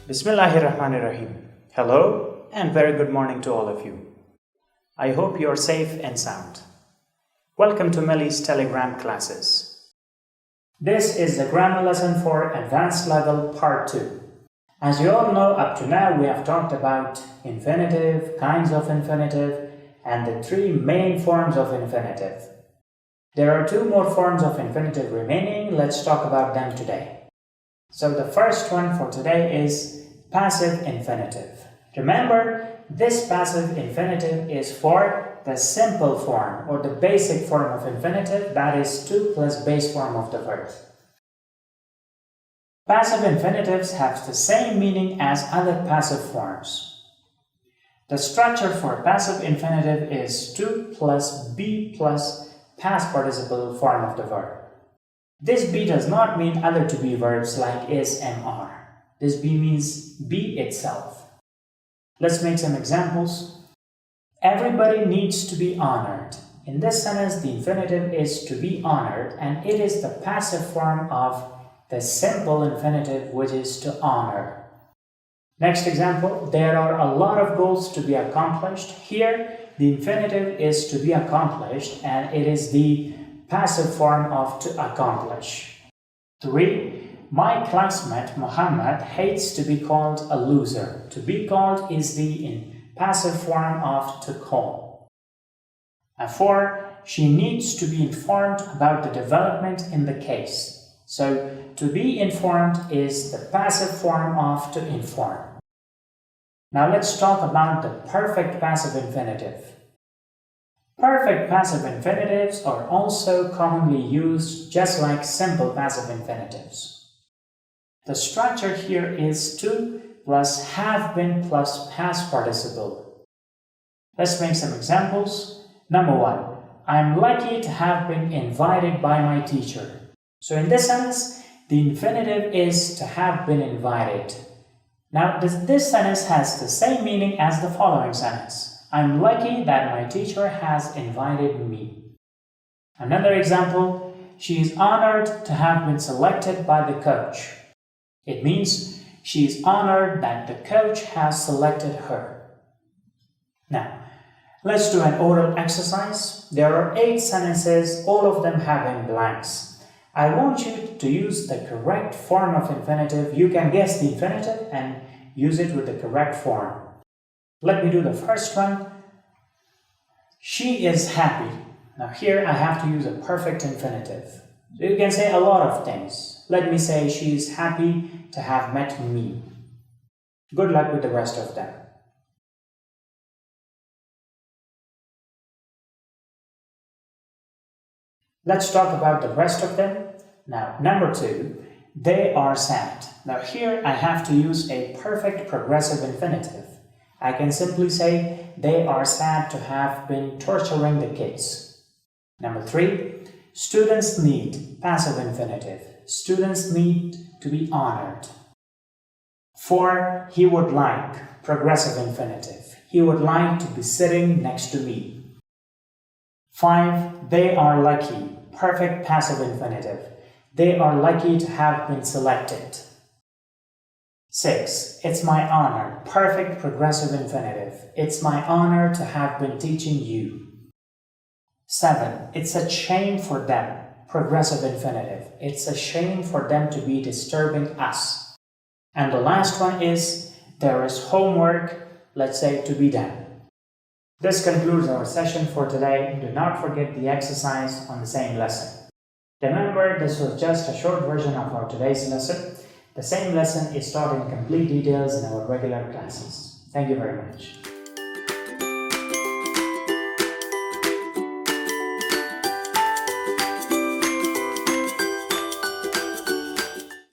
Bismillahirrahmanirrahim. Hello and very good morning to all of you. I hope you are safe and sound. Welcome to Melly's Telegram classes. This is the grammar lesson for Advanced Level Part 2. As you all know, up to now we have talked about infinitive, kinds of infinitive, and the three main forms of infinitive. There are two more forms of infinitive remaining. Let's talk about them today. So the first one for today is passive infinitive. Remember, this passive infinitive is for the simple form or the basic form of infinitive, that is to plus base form of the verb. Passive infinitives have the same meaning as other passive forms. The structure for passive infinitive is to plus be plus past participle form of the verb. This be does not mean other to be verbs like is, am, are. This be means be itself. Let's make some examples. Everybody needs to be honored. In this sentence, the infinitive is to be honored, and it is the passive form of the simple infinitive, which is to honor. Next example, there are a lot of goals to be accomplished. Here, the infinitive is to be accomplished, and it is the passive form of to accomplish. 3. My classmate Muhammad hates to be called a loser. To be called is the passive form of to call. And 4. She needs to be informed about the development in the case. So, to be informed is the passive form of to inform. Now let's talk about the perfect passive infinitive. Perfect passive infinitives are also commonly used just like simple passive infinitives. The structure here is to plus have been plus past participle. Let's make some examples. Number 1. I'm lucky to have been invited by my teacher. So in this sentence, the infinitive is to have been invited. Now this sentence has the same meaning as the following sentence. I'm lucky that my teacher has invited me. Another example, she is honored to have been selected by the coach. It means she is honored that the coach has selected her. Now, let's do an oral exercise. There are 8 sentences, all of them having blanks. I want you to use the correct form of infinitive. You can guess the infinitive and use it with the correct form. Let me do the first one. She is happy. Now here I have to use a perfect infinitive. So you can say a lot of things. Let me say she is happy to have met me. Good luck with the rest of them. Let's talk about the rest of them. Now, number 2, they are sad. Now here I have to use a perfect progressive infinitive. I can simply say, they are sad to have been torturing the kids. Number 3, students need, passive infinitive. Students need to be honored. 4, he would like, progressive infinitive. He would like to be sitting next to me. 5, they are lucky, perfect passive infinitive. They are lucky to have been selected. 6. It's my honor, perfect progressive infinitive. It's my honor to have been teaching you. 7. It's a shame for them, progressive infinitive. It's a shame for them to be disturbing us. And the last one is, there is homework, let's say, to be done. This concludes our session for today. Do not forget the exercise on the same lesson. Remember, this was just a short version of our today's lesson. The same lesson is taught in complete details in our regular classes. Thank you very much.